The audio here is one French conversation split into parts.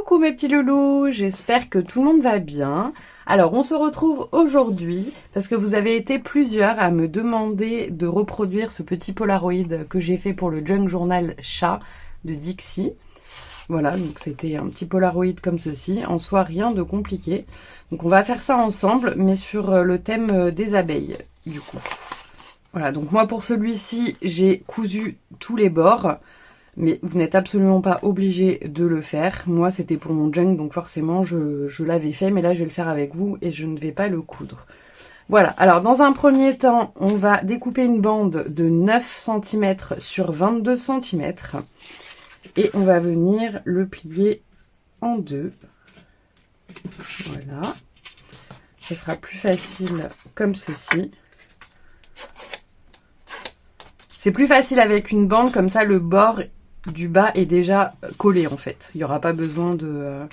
Coucou mes petits loulous, j'espère que tout le monde va bien. Alors on se retrouve aujourd'hui parce que vous avez été plusieurs à me demander de reproduire ce petit Polaroid que j'ai fait pour le Junk Journal Chat de Dixie. Voilà, donc c'était un petit Polaroid comme ceci, en soi rien de compliqué. Donc on va faire ça ensemble, mais sur le thème des abeilles du coup. Voilà, donc moi pour celui-ci j'ai cousu tous les bords. Mais vous n'êtes absolument pas obligé de le faire. Moi, c'était pour mon junk, donc forcément, je l'avais fait. Mais là, je vais le faire avec vous et je ne vais pas le coudre. Voilà. Alors, dans un premier temps, on va découper une bande de 9 cm sur 22 cm. Et on va venir le plier en deux. Voilà. Ce sera plus facile comme ceci. C'est plus facile avec une bande, comme ça, le bord du bas est déjà collé en fait. Il n'y aura pas besoin de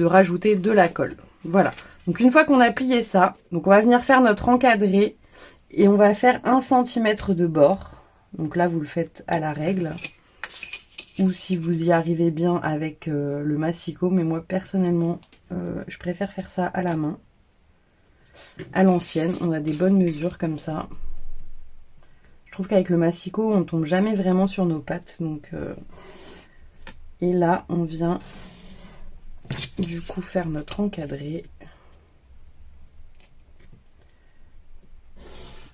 rajouter de la colle. Voilà. Donc une fois qu'on a plié ça, donc on va venir faire notre encadré et on va faire 1 cm de bord. Donc là vous le faites à la règle. Ou si vous y arrivez bien avec le massicot. Mais moi personnellement je préfère faire ça à la main. À l'ancienne, on a des bonnes mesures comme ça. Je trouve qu'avec le massicot, on tombe jamais vraiment sur nos pattes. Donc, et là, on vient du coup faire notre encadré.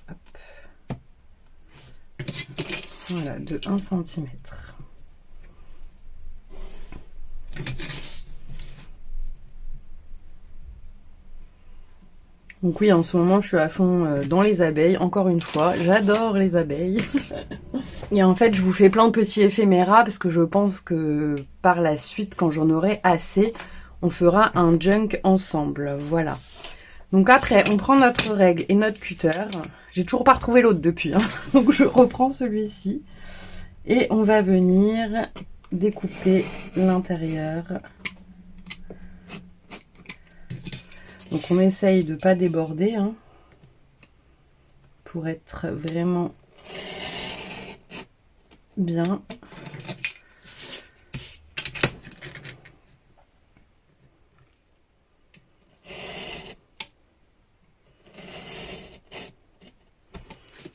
Hop. Voilà, de 1 cm. Donc oui, en ce moment, je suis à fond dans les abeilles. Encore une fois, j'adore les abeilles. Et en fait, je vous fais plein de petits éphéméras parce que je pense que par la suite, quand j'en aurai assez, on fera un junk ensemble. Voilà. Donc après, on prend notre règle et notre cutter. J'ai toujours pas retrouvé l'autre depuis. Donc je reprends celui-ci. Et on va venir découper l'intérieur. Donc on essaye de ne pas déborder pour être vraiment bien.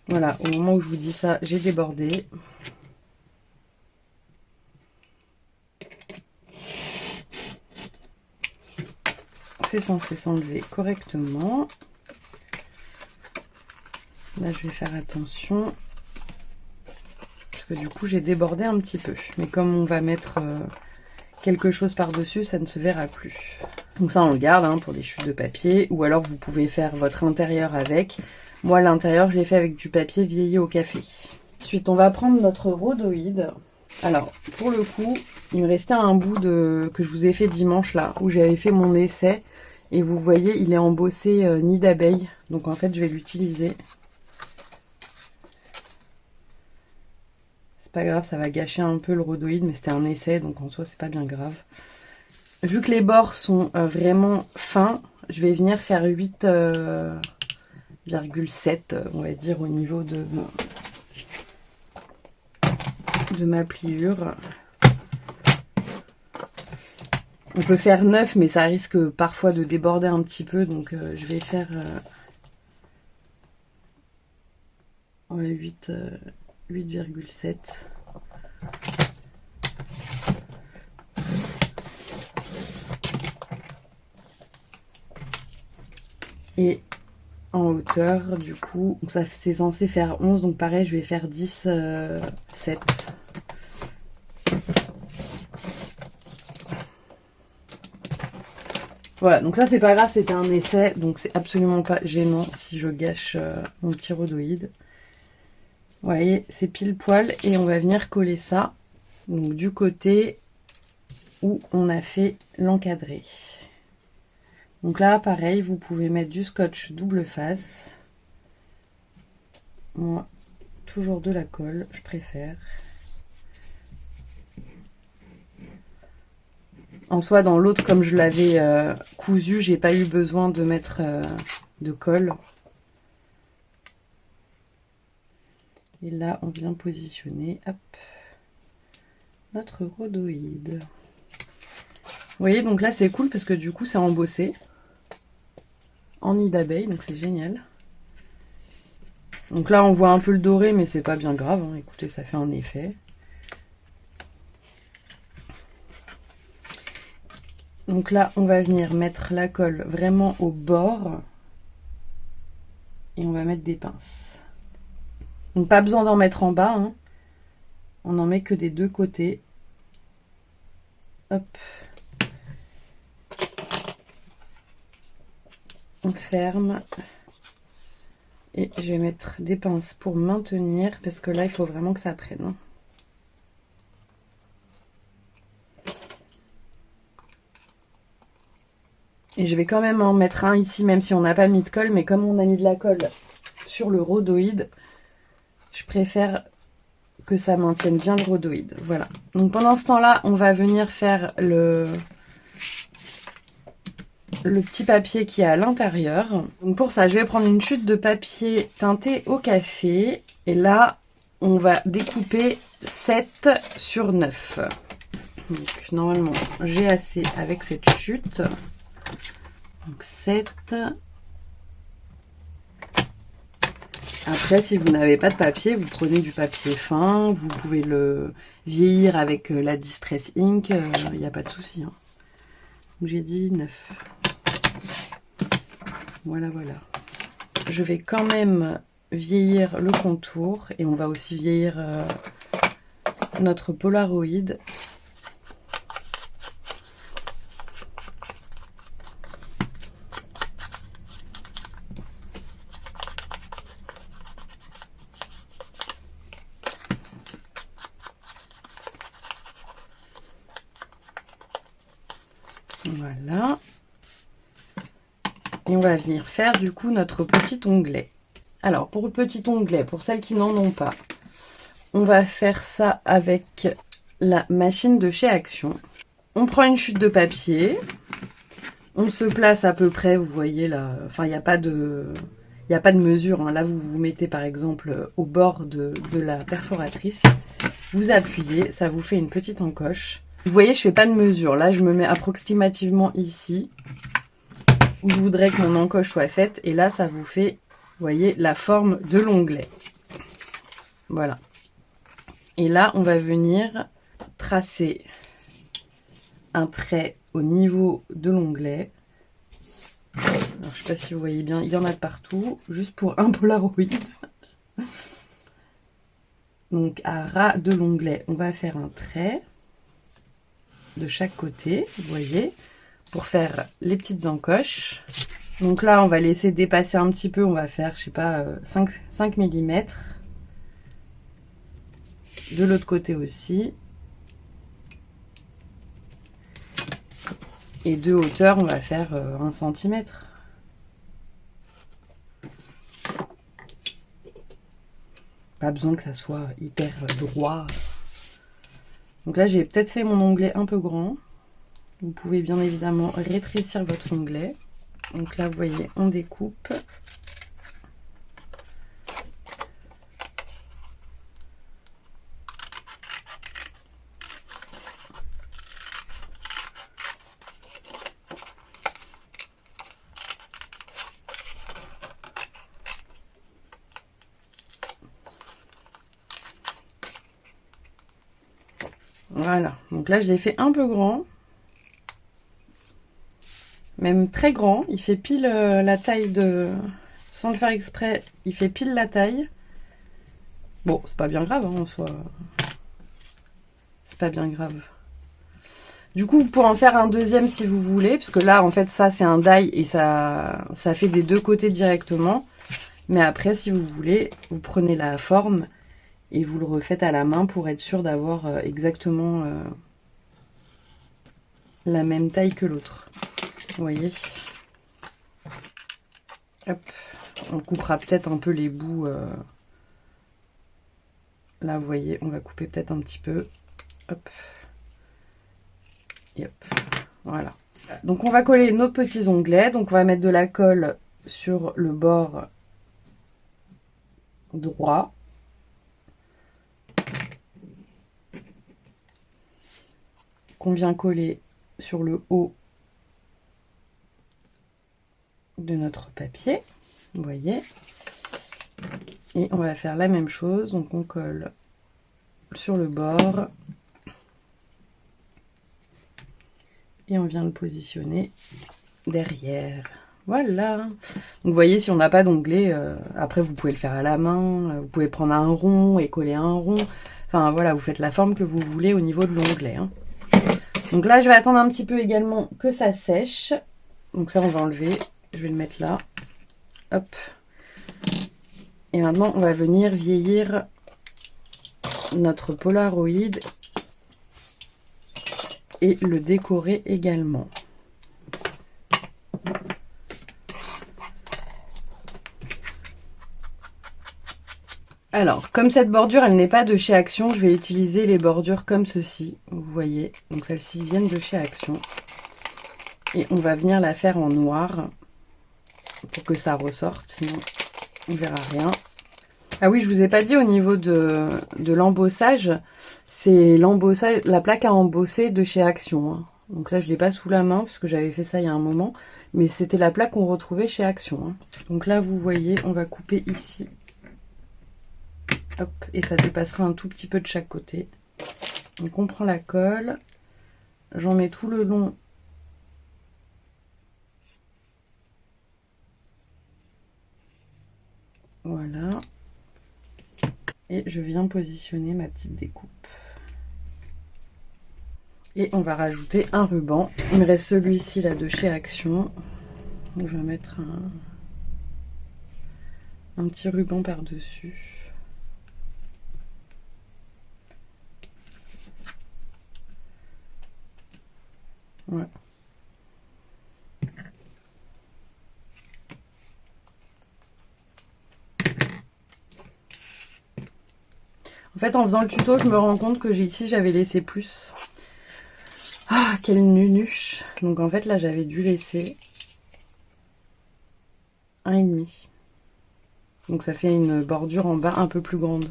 Voilà, au moment où je vous dis ça, j'ai débordé. C'est censé s'enlever correctement. Là, je vais faire attention. Parce que du coup, j'ai débordé un petit peu. Mais comme on va mettre quelque chose par-dessus, ça ne se verra plus. Donc ça, on le garde pour des chutes de papier. Ou alors, vous pouvez faire votre intérieur avec. Moi, l'intérieur, je l'ai fait avec du papier vieilli au café. Ensuite, on va prendre notre rhodoïde. Alors, pour le coup, il me restait un bout que je vous ai fait dimanche, là, où j'avais fait mon essai. Et vous voyez, il est embossé nid d'abeille. Donc, en fait, je vais l'utiliser. C'est pas grave, ça va gâcher un peu le rhodoïde, mais c'était un essai, donc en soi, c'est pas bien grave. Vu que les bords sont vraiment fins, je vais venir faire 8,7, on va dire, au niveau de ma pliure. On peut faire 9, mais ça risque parfois de déborder un petit peu, donc je vais faire 8,7. Et en hauteur, du coup, ça c'est censé faire 11, donc pareil, je vais faire 10, 7. Voilà, donc ça c'est pas grave, c'était un essai, donc c'est absolument pas gênant si je gâche mon petit rhodoïde. Vous voyez, c'est pile poil et on va venir coller ça donc du côté où on a fait l'encadré. Donc là, pareil, vous pouvez mettre du scotch double face. Moi, toujours de la colle, je préfère. En soi, dans l'autre, comme je l'avais cousu, j'ai pas eu besoin de mettre de colle. Et là, on vient positionner, hop, notre rhodoïde. voyez, donc là c'est cool parce que du coup c'est embossé en nid d'abeille, donc c'est génial. Donc là on voit un peu le doré, mais c'est pas bien grave, hein. Écoutez, ça fait un effet. Donc là on va venir mettre la colle vraiment au bord et on va mettre des pinces. Donc pas besoin d'en mettre en bas, hein. On n'en met que des deux côtés. Hop. On ferme. Et je vais mettre des pinces pour maintenir, parce que là, il faut vraiment que ça prenne, hein. Et je vais quand même en mettre un ici, même si on n'a pas mis de colle. Mais comme on a mis de la colle sur le rhodoïde, je préfère que ça maintienne bien le rhodoïde. Voilà. Donc pendant ce temps-là, on va venir faire le petit papier qui est à l'intérieur. Donc pour ça, je vais prendre une chute de papier teinté au café. Et là, on va découper 7 sur 9. Donc normalement, j'ai assez avec cette chute. Donc 7. Après, si vous n'avez pas de papier, vous prenez du papier fin. Vous pouvez le vieillir avec la Distress Ink. Il n'y a pas de souci, hein. J'ai dit 9. Voilà, voilà. Je vais quand même vieillir le contour. Et on va aussi vieillir notre Polaroid. Voilà. Et on va venir faire du coup notre petit onglet. Alors pour le petit onglet, pour celles qui n'en ont pas, on va faire ça avec la machine de chez Action. On prend une chute de papier. On se place à peu près, vous voyez là, enfin il n'y a pas de... Il n'y a pas de mesure, hein. Là, vous vous mettez par exemple au bord de la perforatrice. Vous appuyez, ça vous fait une petite encoche. Vous voyez, je fais pas de mesure. Là, je me mets approximativement ici, où je voudrais que mon encoche soit faite. Et là, ça vous fait, vous voyez, la forme de l'onglet. Voilà. Et là, on va venir tracer un trait au niveau de l'onglet. Alors, je sais pas si vous voyez bien, il y en a de partout, juste pour un Polaroid. Donc à ras de l'onglet, on va faire un trait de chaque côté, vous voyez, pour faire les petites encoches. Donc là, on va laisser dépasser un petit peu, on va faire, je sais pas, 5 mm. De l'autre côté aussi. Et de hauteur, on va faire 1 cm. Pas besoin que ça soit hyper droit. Donc là, j'ai peut-être fait mon onglet un peu grand. Vous pouvez bien évidemment rétrécir votre onglet. Donc là, vous voyez, on découpe. Voilà, donc là je l'ai fait un peu grand, même très grand, il fait pile la taille de, sans le faire exprès, il fait pile la taille. Bon, c'est pas bien grave, hein, en soi, c'est pas bien grave. Du coup, vous pourrez en faire un deuxième si vous voulez, parce que là en fait ça c'est un die et ça fait des deux côtés directement. Mais après, si vous voulez, vous prenez la forme et vous le refaites à la main pour être sûr d'avoir exactement la même taille que l'autre. Vous voyez? Hop. On coupera peut-être un peu les bouts. Là, vous voyez, on va couper peut-être un petit peu. Hop. Et hop. Voilà. Donc, on va coller nos petits onglets. Donc, on va mettre de la colle sur le bord droit. Qu'on vient coller sur le haut de notre papier, vous voyez. Et on va faire la même chose, donc on colle sur le bord et on vient le positionner derrière. Voilà. Donc vous voyez, si on n'a pas d'onglet, après vous pouvez le faire à la main, vous pouvez prendre un rond et coller un rond. Enfin voilà, vous faites la forme que vous voulez au niveau de l'onglet. Hein. Donc là, je vais attendre un petit peu également que ça sèche. Donc ça, on va enlever. Je vais le mettre là. Hop. Et maintenant, on va venir vieillir notre Polaroid et le décorer également. Alors, comme cette bordure, elle n'est pas de chez Action, je vais utiliser les bordures comme ceci. Vous voyez, donc celles-ci viennent de chez Action. Et on va venir la faire en noir pour que ça ressorte, sinon on verra rien. Ah oui, je vous ai pas dit au niveau de l'embossage, c'est l'embossage, la plaque à embosser de chez Action. Hein. Donc là, je l'ai pas sous la main parce que j'avais fait ça il y a un moment, mais c'était la plaque qu'on retrouvait chez Action. Hein. Donc là, vous voyez, on va couper ici. Hop, et ça dépassera un tout petit peu de chaque côté. Donc on prend la colle, j'en mets tout le long. Voilà. Et je viens positionner ma petite découpe. Et on va rajouter un ruban. Il me reste celui-ci là de chez Action. Donc je vais mettre un petit ruban par-dessus. Voilà. En fait, en faisant le tuto, je me rends compte que ici, j'avais laissé plus. Ah, quelle nunuche. Donc en fait, là, j'avais dû laisser 1,5. Donc ça fait une bordure en bas un peu plus grande.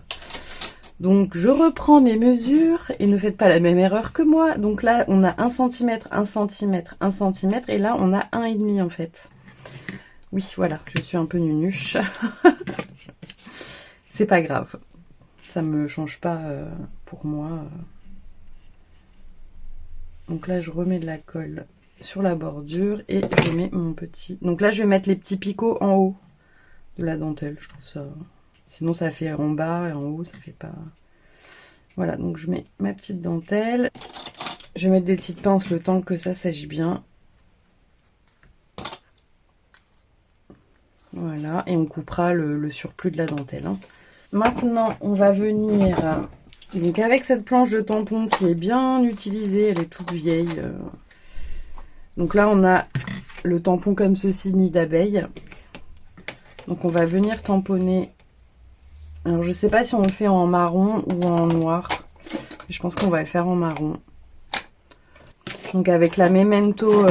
Donc je reprends mes mesures et ne faites pas la même erreur que moi. Donc là, on a 1 cm, 1 cm, 1 cm et là, on a 1,5 en fait. Oui, voilà, je suis un peu nunuche. C'est pas grave. Ça me change pas pour moi. Donc là, je remets de la colle sur la bordure et je mets mon petit... Donc là, je vais mettre les petits picots en haut de la dentelle. Je trouve ça... Sinon, ça fait en bas et en haut, ça fait pas... Voilà, donc je mets ma petite dentelle. Je vais mettre des petites pinces le temps que ça sèche bien. Voilà, et on coupera le surplus de la dentelle. Hein. Maintenant, on va venir... Donc avec cette planche de tampon qui est bien utilisée, elle est toute vieille. Donc là, on a le tampon comme ceci, nid d'abeille. Donc on va venir tamponner. Alors je sais pas si on le fait en marron ou en noir. Je pense qu'on va le faire en marron. Donc avec la Memento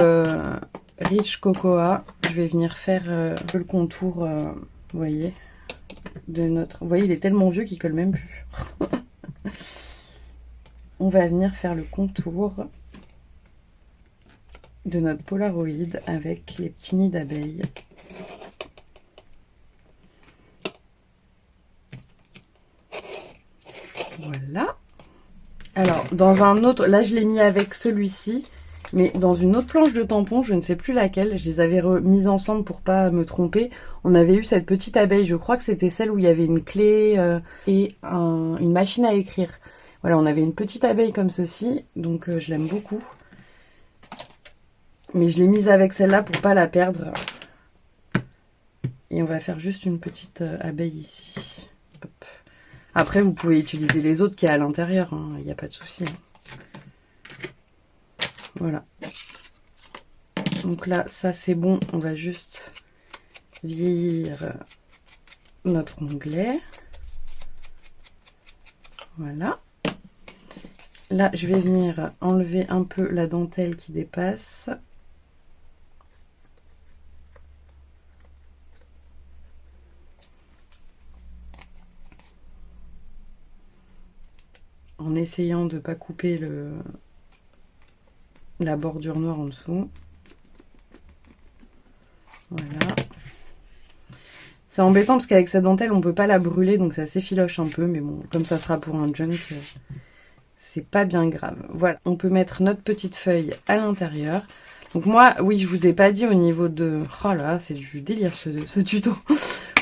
Rich Cocoa, je vais venir faire le contour, vous voyez, de notre... Vous voyez, il est tellement vieux qu'il colle même plus. On va venir faire le contour de notre Polaroid avec les petits nids d'abeilles. Voilà. Alors, dans un autre... Là, je l'ai mis avec celui-ci. Mais dans une autre planche de tampon, je ne sais plus laquelle, je les avais remises ensemble pour pas me tromper. On avait eu cette petite abeille, je crois que c'était celle où il y avait une clé et une machine à écrire. Voilà, on avait une petite abeille comme ceci, donc je l'aime beaucoup. Mais je l'ai mise avec celle-là pour pas la perdre. Et on va faire juste une petite abeille ici. Hop. Après, vous pouvez utiliser les autres qui est à l'intérieur, il n'y a pas de souci. Voilà. Donc là, ça c'est bon. On va juste vieillir notre onglet. Voilà. Là, je vais venir enlever un peu la dentelle qui dépasse. En essayant de ne pas couper la bordure noire en dessous. Voilà. C'est embêtant parce qu'avec cette dentelle, on peut pas la brûler, donc ça s'effiloche un peu. Mais bon, comme ça sera pour un junk, c'est pas bien grave. Voilà, on peut mettre notre petite feuille à l'intérieur. Donc moi, oui, je vous ai pas dit au niveau de... Oh là, c'est du délire ce tuto.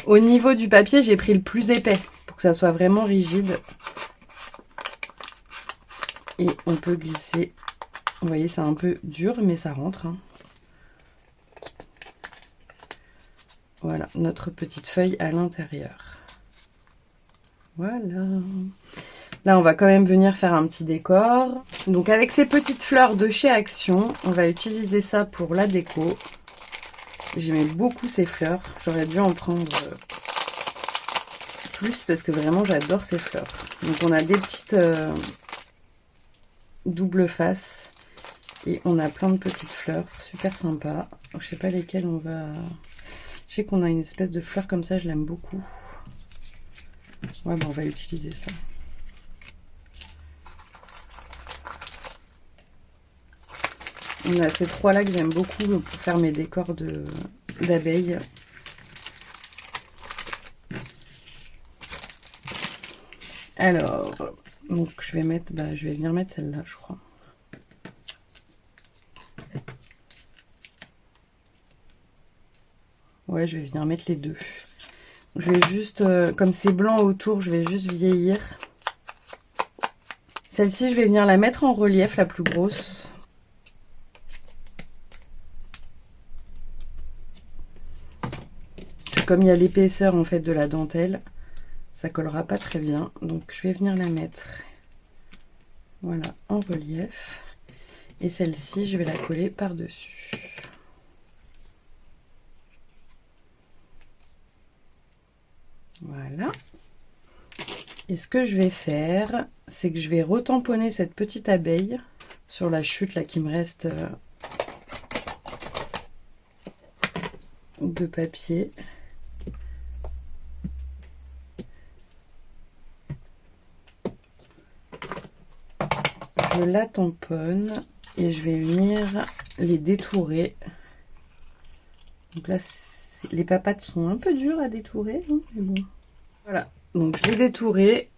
Au niveau du papier, j'ai pris le plus épais pour que ça soit vraiment rigide. Et on peut glisser. Vous voyez, c'est un peu dur, mais ça rentre. Hein. Voilà, notre petite feuille à l'intérieur. Voilà. Là, on va quand même venir faire un petit décor. Donc, avec ces petites fleurs de chez Action, on va utiliser ça pour la déco. J'aimais beaucoup ces fleurs. J'aurais dû en prendre plus parce que vraiment, j'adore ces fleurs. Donc, on a des petites double face. Et on a plein de petites fleurs. Super sympa. Je sais pas lesquelles on va... Je sais qu'on a une espèce de fleur comme ça. Je l'aime beaucoup. Ouais, bon, on va utiliser ça. On a ces trois-là que j'aime beaucoup pour faire mes décors d'abeilles. Alors, donc je vais mettre, je vais venir mettre celle-là, je crois. Ouais, je vais venir mettre les deux. Je vais juste, comme c'est blanc autour, je vais juste vieillir. Celle-ci, je vais venir la mettre en relief, la plus grosse. Comme il y a l'épaisseur en fait de la dentelle, ça collera pas très bien. Donc je vais venir la mettre, voilà, en relief. Et celle-ci, je vais la coller par-dessus. Voilà. Et ce que je vais faire, c'est que je vais retamponner cette petite abeille sur la chute là qui me reste de papier. Je la tamponne et je vais venir les détourer. Donc là, les papates sont un peu dures à détourer, hein, mais bon. Voilà, donc je l'ai détourée.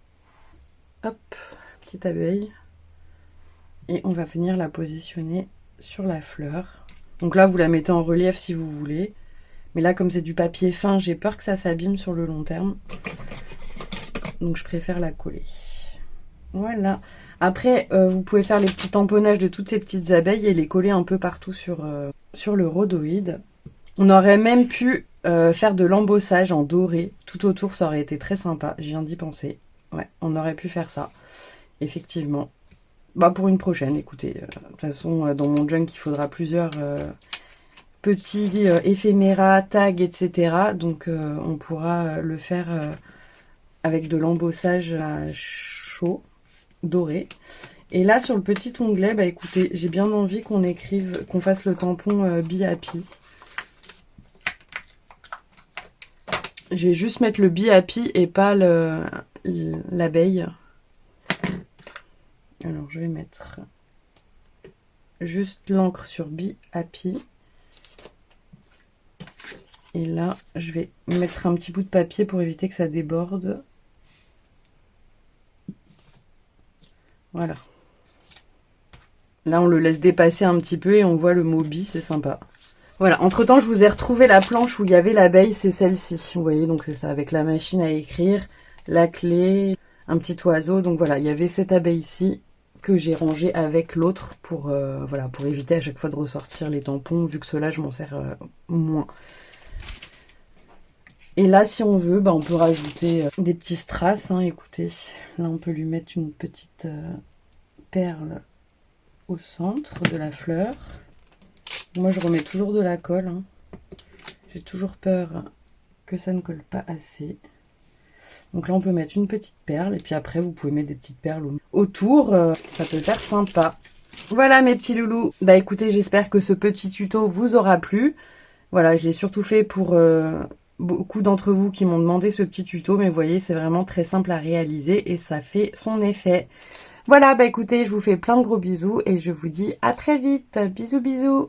Hop, petite abeille. Et on va venir la positionner sur la fleur. Donc là, vous la mettez en relief si vous voulez. Mais là, comme c'est du papier fin, j'ai peur que ça s'abîme sur le long terme. Donc je préfère la coller. Voilà. Après, vous pouvez faire les petits tamponnages de toutes ces petites abeilles et les coller un peu partout sur le rhodoïde. On aurait même pu faire de l'embossage en doré tout autour, ça aurait été très sympa. Je viens d'y penser. Ouais, on aurait pu faire ça. Effectivement. Bah pour une prochaine, écoutez. De toute façon, dans mon junk, il faudra plusieurs petits éphéméras, tags, etc. Donc on pourra le faire avec de l'embossage à chaud, doré. Et là, sur le petit onglet, bah écoutez, j'ai bien envie qu'on fasse le tampon Be Happy. Je vais juste mettre le Be Happy et pas l'abeille. Alors, je vais mettre juste l'encre sur Be Happy. Et là, je vais mettre un petit bout de papier pour éviter que ça déborde. Voilà. Là, on le laisse dépasser un petit peu et on voit le mot Be, c'est sympa. Voilà, entre-temps, je vous ai retrouvé la planche où il y avait l'abeille, c'est celle-ci. Vous voyez, donc c'est ça, avec la machine à écrire, la clé, un petit oiseau. Donc voilà, il y avait cette abeille-ci que j'ai rangée avec l'autre pour, voilà, pour éviter à chaque fois de ressortir les tampons, vu que ceux-là, je m'en sers moins. Et là, si on veut, bah, on peut rajouter des petits strass. Hein, écoutez, là, on peut lui mettre une petite perle au centre de la fleur. Moi, je remets toujours de la colle. Hein. J'ai toujours peur que ça ne colle pas assez. Donc là, on peut mettre une petite perle. Et puis après, vous pouvez mettre des petites perles autour. Ça peut faire sympa. Voilà, mes petits loulous. Bah écoutez, j'espère que ce petit tuto vous aura plu. Voilà, je l'ai surtout fait pour beaucoup d'entre vous qui m'ont demandé ce petit tuto, mais vous voyez, c'est vraiment très simple à réaliser et ça fait son effet. Voilà, bah écoutez, je vous fais plein de gros bisous et je vous dis à très vite. Bisous bisous.